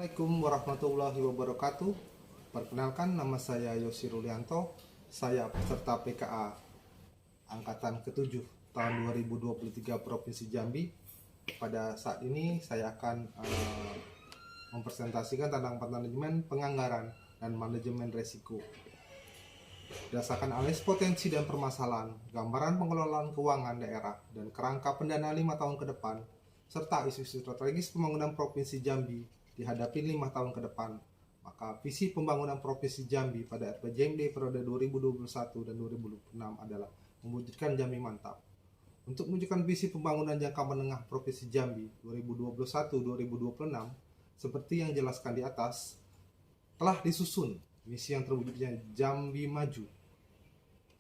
Assalamualaikum warahmatullahi wabarakatuh. Perkenalkan, nama saya Yosi Rulianto. Saya peserta PKA Angkatan ke-7 tahun 2023 Provinsi Jambi. Pada saat ini saya akan mempresentasikan tentang manajemen penganggaran dan manajemen resiko. Berdasarkan analisis potensi dan permasalahan, gambaran pengelolaan keuangan daerah dan kerangka pendanaan 5 tahun ke depan, serta isu-isu strategis pembangunan Provinsi Jambi dihadapi 5 tahun ke depan, maka visi pembangunan Provinsi Jambi pada RPJMD periode 2021 dan 2026 adalah mewujudkan Jambi Mantap. Untuk mewujudkan visi pembangunan jangka menengah Provinsi Jambi 2021-2026, seperti yang jelaskan di atas, telah disusun misi yang terwujudnya Jambi Maju,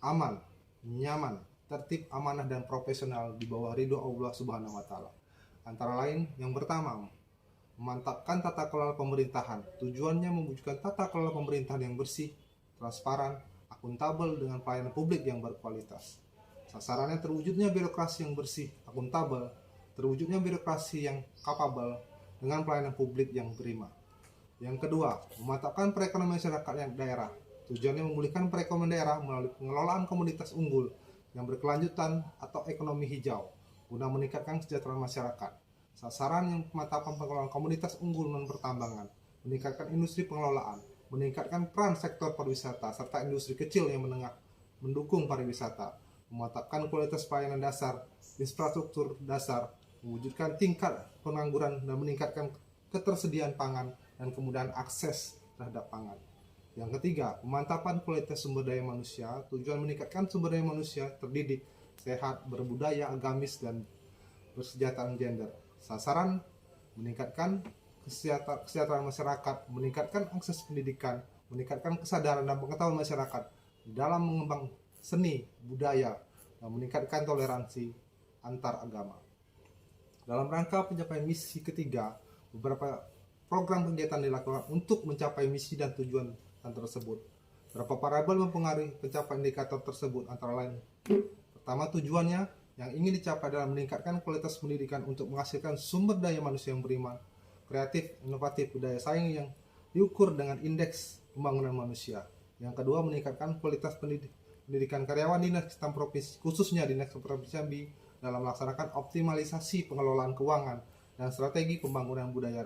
aman, nyaman, tertib, amanah, dan profesional di bawah ridho Allah Subhanahu wa Ta'ala. Antara lain, yang pertama, memantapkan tata kelola pemerintahan. Tujuannya mewujudkan tata kelola pemerintahan yang bersih, transparan, akuntabel dengan pelayanan publik yang berkualitas. Sasarannya terwujudnya birokrasi yang bersih, akuntabel, terwujudnya birokrasi yang kapabel dengan pelayanan publik yang prima. Yang kedua, memantapkan perekonomian masyarakat yang daerah. Tujuannya memulihkan perekonomian daerah melalui pengelolaan komunitas unggul yang berkelanjutan atau ekonomi hijau guna meningkatkan kesejahteraan masyarakat. Sasaran yang pemantapan pengelolaan komunitas unggul non pertambangan, meningkatkan industri pengelolaan, meningkatkan peran sektor pariwisata serta industri kecil yang menengah mendukung pariwisata, memantapkan kualitas pelayanan dasar, infrastruktur dasar, mewujudkan tingkat pengangguran dan meningkatkan ketersediaan pangan dan kemudahan akses terhadap pangan. Yang ketiga, pemantapan kualitas sumber daya manusia. Tujuan meningkatkan sumber daya manusia terdidik, sehat, berbudaya, agamis, dan bersejahteraan gender. Sasaran meningkatkan kesejahteraan masyarakat, meningkatkan akses pendidikan, meningkatkan kesadaran dan pengetahuan masyarakat dalam mengembang seni, budaya, dan meningkatkan toleransi antar agama. Dalam rangka pencapaian misi ketiga, beberapa program kegiatan dilakukan untuk mencapai misi dan tujuan tersebut. Beberapa variabel mempengaruhi pencapaian indikator tersebut, antara lain: pertama, tujuannya yang ingin dicapai adalah meningkatkan kualitas pendidikan untuk menghasilkan sumber daya manusia yang beriman, kreatif, inovatif, berdaya saing yang diukur dengan indeks pembangunan manusia. Yang kedua, meningkatkan kualitas pendidikan karyawan dinas kesehatan provinsi, khususnya dinas provinsi Jambi, dalam melaksanakan optimalisasi pengelolaan keuangan dan strategi pembangunan budaya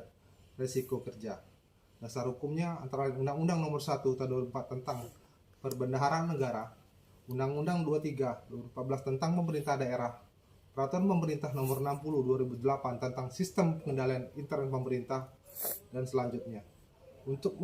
resiko kerja. Dasar hukumnya antara Undang-Undang Nomor 1 Tahun 2004 tentang Perbendaharaan Negara, Undang-Undang 23 2014 tentang Pemerintah Daerah, Peraturan Pemerintah Nomor 60 2008 tentang Sistem Pengendalian Intern Pemerintah, dan selanjutnya. Untuk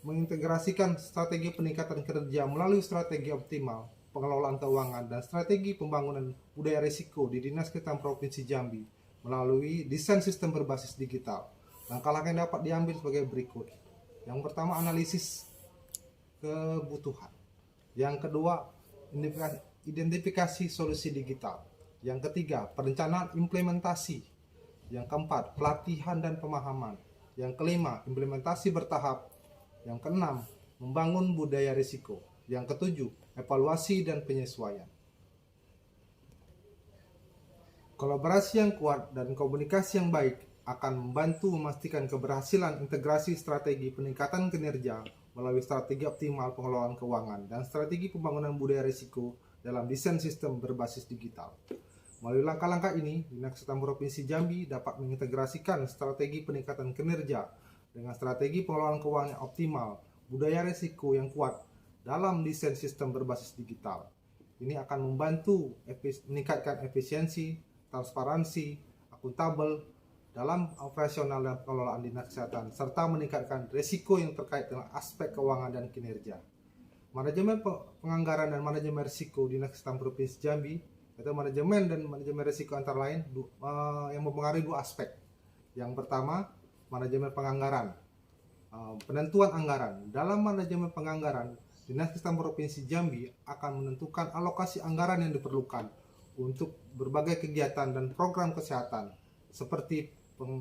mengintegrasikan strategi peningkatan kerja melalui strategi optimal pengelolaan keuangan dan strategi pembangunan budaya risiko di Dinas Kesehatan Provinsi Jambi melalui desain sistem berbasis digital. Langkah-langkah yang dapat diambil sebagai berikut. Yang pertama, analisis kebutuhan. Yang kedua, identifikasi solusi digital. Yang ketiga, perencanaan implementasi. Yang keempat, pelatihan dan pemahaman. Yang kelima, implementasi bertahap. Yang keenam, membangun budaya risiko. Yang ketujuh, evaluasi dan penyesuaian. Kolaborasi yang kuat dan komunikasi yang baik akan membantu memastikan keberhasilan integrasi strategi peningkatan kinerja melalui strategi optimal pengelolaan keuangan dan strategi pembangunan budaya risiko dalam desain sistem berbasis digital. Melalui langkah-langkah ini, Dinas Kesehatan Provinsi Jambi dapat mengintegrasikan strategi peningkatan kinerja dengan strategi pengelolaan keuangan yang optimal, budaya risiko yang kuat dalam desain sistem berbasis digital. Ini akan membantu meningkatkan efisiensi, transparansi, akuntabel dalam operasional dan pengelolaan dinas kesehatan, serta meningkatkan risiko yang terkait dengan aspek keuangan dan kinerja. Manajemen penganggaran dan manajemen risiko Dinas Kesehatan Provinsi Jambi, yaitu manajemen dan manajemen risiko antara lain yang mempengaruhi dua aspek. Yang pertama, manajemen penganggaran, penentuan anggaran. Dalam manajemen penganggaran, Dinas Kesehatan Provinsi Jambi akan menentukan alokasi anggaran yang diperlukan untuk berbagai kegiatan dan program kesehatan seperti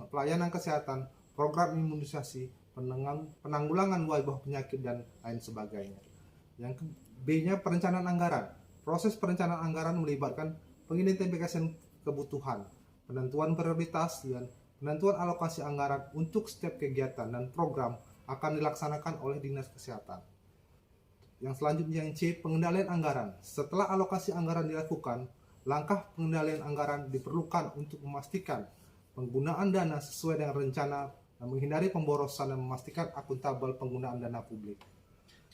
pelayanan kesehatan, program imunisasi, penanggulangan wabah penyakit, dan lain sebagainya. Yang B-nya perencanaan anggaran. Proses perencanaan anggaran melibatkan pengidentifikasian kebutuhan, penentuan prioritas, dan Penentuan alokasi anggaran untuk setiap kegiatan dan program akan dilaksanakan oleh Dinas Kesehatan. Yang selanjutnya yang C, pengendalian anggaran. Setelah alokasi anggaran dilakukan, langkah pengendalian anggaran diperlukan untuk memastikan penggunaan dana sesuai dengan rencana dan menghindari pemborosan dan memastikan akuntabel penggunaan dana publik.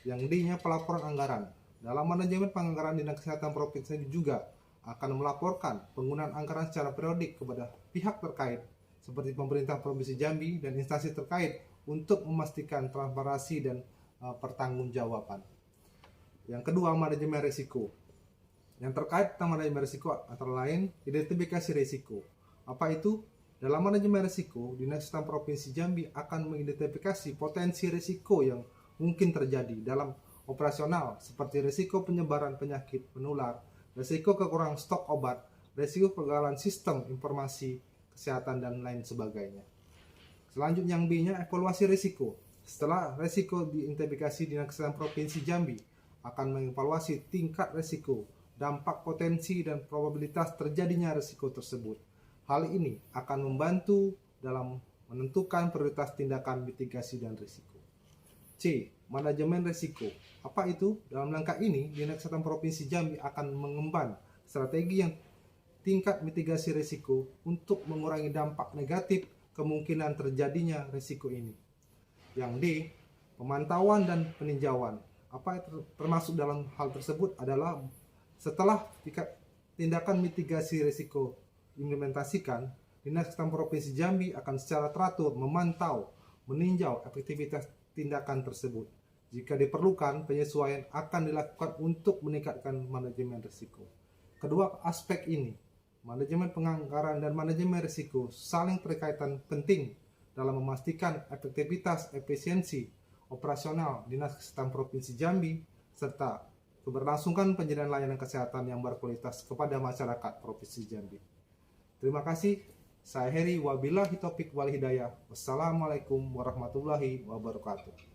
Yang D-nya pelaporan anggaran. Dalam manajemen penganggaran Dinas Kesehatan Provinsi juga akan melaporkan penggunaan anggaran secara periodik kepada pihak terkait seperti pemerintah Provinsi Jambi dan instansi terkait untuk memastikan transparansi dan pertanggungjawaban. Yang kedua, manajemen risiko. Yang terkait tentang manajemen risiko antara lain identifikasi risiko. Apa itu? Dalam manajemen risiko, Dinas Kesehatan Provinsi Jambi akan mengidentifikasi potensi risiko yang mungkin terjadi dalam operasional seperti risiko penyebaran penyakit menular, risiko kekurangan stok obat, risiko kegagalan sistem informasi kesehatan dan lain sebagainya. Selanjutnya yang B-nya evaluasi risiko. Setelah risiko diidentifikasi, Dinas Kesehatan Provinsi Jambi akan mengevaluasi tingkat risiko, dampak potensi dan probabilitas terjadinya risiko tersebut. Hal ini akan membantu dalam menentukan prioritas tindakan mitigasi dan risiko. C. Manajemen risiko. Apa itu? Dalam langkah ini, Dinas Kesehatan Provinsi Jambi akan mengemban strategi yang tingkat mitigasi risiko untuk mengurangi dampak negatif kemungkinan terjadinya risiko ini. Yang D, pemantauan dan peninjauan. Apa yang termasuk dalam hal tersebut adalah setelah tindakan mitigasi risiko diimplementasikan, Dinas Kesehatan Provinsi Jambi akan secara teratur memantau, meninjau efektivitas tindakan tersebut. Jika diperlukan, penyesuaian akan dilakukan untuk meningkatkan manajemen risiko. Kedua aspek ini, manajemen penganggaran dan manajemen risiko, saling berkaitan penting dalam memastikan efektivitas efisiensi operasional Dinas Kesehatan Provinsi Jambi serta keberlangsungan penyediaan layanan kesehatan yang berkualitas kepada masyarakat Provinsi Jambi. Terima kasih. Saya Heri, wabillahi taufik wal hidayah. Wassalamualaikum warahmatullahi wabarakatuh.